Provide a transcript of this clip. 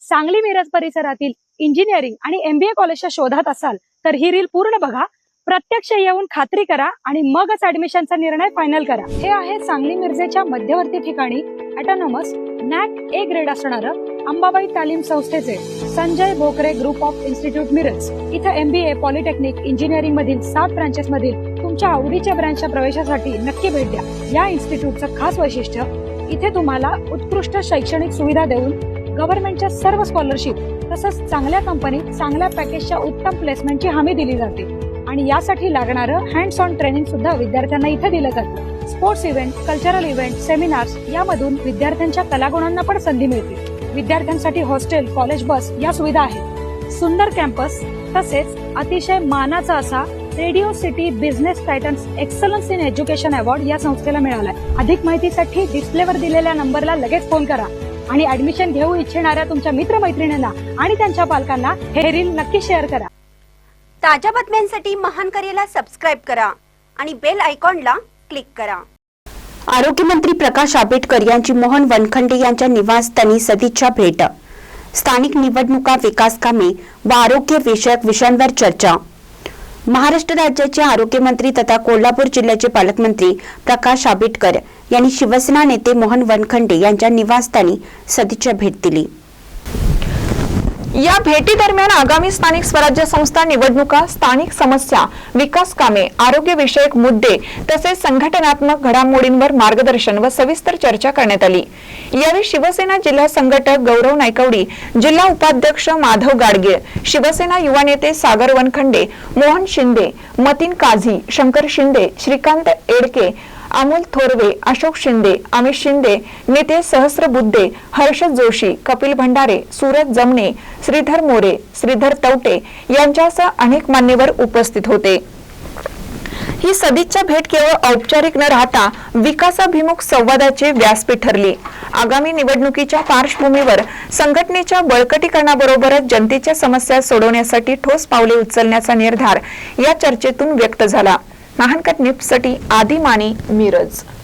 सांगली मिरज परिसरातील इंजिनिअरिंग आणि MBA कॉलेजच्या शोधात असाल तर ही रील पूर्ण बघा, प्रत्यक्ष येऊन खात्री करा आणि मगच ऍडमिशनचा निर्णय फायनल करा। हे आहे सांगली मिरजेच्या मध्यवर्ती ठिकाणी ऑटोनॉमस NAC A ग्रेड असणारं अंबाबाई तालीम संस्थेचे Sanjay Bhokare group of institute Miraj. इथे MBA, पॉलिटेक्निक, इंजिनिअरिंग मधील 7 ब्रांचेस मधील तुमच्या आवडीच्या ब्रांचच्या प्रवेशासाठी नक्की भेट द्या। या इन्स्टिट्यूटचं खास वैशिष्ट्य, इथे तुम्हाला उत्कृष्ट शैक्षणिक सुविधा देऊन गव्हर्नमेंटच्या सर्व स्कॉलरशिप तसंच चांगल्या कंपनीत चांगल्या पॅकेजच्या उत्तम प्लेसमेंटची हमी दिली जाते आणि यासाठी लागणारं हँड्स ऑन ट्रेनिंग सुद्धा विद्यार्थ्यांना इथे दिलं जातं। Sports event, cultural event, seminars यामधून विद्यार्थ्यांच्या कलागुणांना पण संधी मिळते। विद्यार्थ्यांसाठी हॉस्टेल, कॉलेज बस या सुविधा आहेत। सुंदर कॅम्पस तसेच अतिशय मानाचा असा radio city business Titans excellence in education award या संस्थेला मिळालाय। अधिक माहितीसाठी डिस्प्लेवर दिलेल्या नंबरला लगेच फोन करा आणि ऍडमिशन घेऊ इच्छिणाऱ्या तुमच्या मित्रमैत्रिणींना आणि त्यांच्या पालकांना हे रील नक्की शेअर करा। ताज्या बातम्यांसाठी महान करेला सबस्क्राइब करा आणि बेल आयकॉनला क्लिक करा। आरोग्यमंत्री प्रकाश आंबेडकर यांची मोहन वनखंडे यांच्या निवासस्थानी सदिच्छा भेट। स्थानिक निवडणुका, विकास कामे व आरोग्य विषयक विषयांवर चर्चा। महाराष्ट्र राज्याचे आरोग्यमंत्री तथा कोल्हापूर जिल्ह्याचे पालकमंत्री प्रकाश आंबेडकर यांनी शिवसेना नेते मोहन वनखंडे यांच्या निवासस्थानी सदिच्छा भेट दिली। या भेटी दरम्यान आगामी स्थानिक स्वराज्य संस्था निवडणुका, स्थानिक समस्या, विकास कामे, आरोग्य विषयक मुद्दे तसेच संघटनात्मक घडामोडींवर मार्गदर्शन व सविस्तर चर्चा करण्यात आली। यावेळी शिवसेना जिल्हा संघटक गौरव नायकवडी, जिल्हा उपाध्यक्ष माधव गाडगीळ, शिवसेना युवा नेते सागर वनखंडे, मोहन शिंदे, मतीन काझी, शंकर शिंदे, श्रीकांत एडके, अमोल थोरवे, अशोक शिंदे, अमित शिंदे, नेते सहस्रबुद्धे, हर्षद जोशी, कपिल भंडारे, सूरज जमणे, श्रीधर मोरे, श्रीधर तवटे यांच्यासह अनेक मान्यवर उपस्थित होते। ही सदिच्छा भेट केवळ औपचारिक न राहता विकासाभिमुख संवादाचे व्यासपीठ ठरली। आगामी निवडणुकीच्या पार्श्वभूमीवर संघटनेच्या बळकटीकरणाबरोबरच जनतेच्या समस्या सोडवण्यासाठी ठोस पावले उचलण्याचा निर्धार या चर्चेतून व्यक्त झाला। महानकट न्यूजसाठी आदी माने, मिरज।